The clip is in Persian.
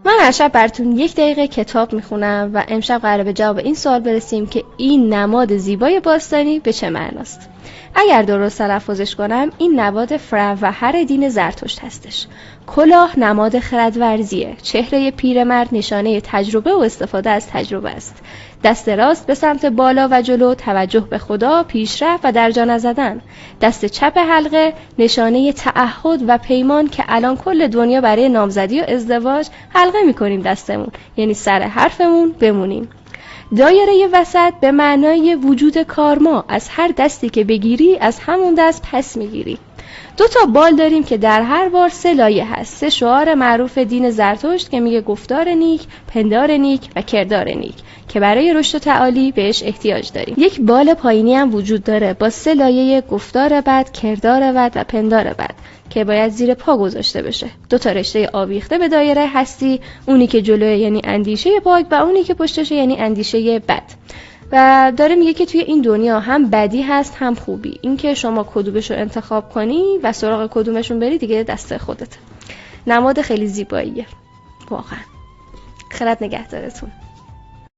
من هر شب براتون 1 دقیقه کتاب میخونم و امشب قراره به جواب این سوال برسیم که این نماد زیبای باستانی به چه معناست. اگر درست تلفظش کنم این نماد فروهر دین زرتشت هستش. کلاه نماد خردورزیه، چهره پیرمرد نشانه تجربه و استفاده از تجربه است. دست راست به سمت بالا و جلو، توجه به خدا، پیشرفت و درجا نزدن. دست چپ حلقه نشانه تعهد و پیمان که الان کل دنیا برای نامزدی و ازدواج حلقه میکنیم دستمون، یعنی سر حرفمون بمونیم. دایره وسط به معنای وجود کارما، از هر دستی که بگیری از همون دست پس میگیری. 2 بال داریم که در هر بار 3 لایه هست، 3 شعار معروف دین زرتشت که میگه گفتار نیک، پندار نیک و کردار نیک که برای رشد و تعالی بهش احتیاج داریم. 1 بال پایینی هم وجود داره با 3 لایه گفتار بد، کردار بد و پندار بد که باید زیر پا گذاشته بشه. 2 رشته آویخته به دایره هستی، اونی که جلوه یعنی اندیشه پاک و اونی که پشتشه یعنی اندیشه بد. و داره میگه که توی این دنیا هم بدی هست هم خوبی، این که شما کدومشو انتخاب کنی و سراغ کدومشون بری دیگه دست خودته. نماد خیلی زیباییه واقعا. خیرت نگهدارتون.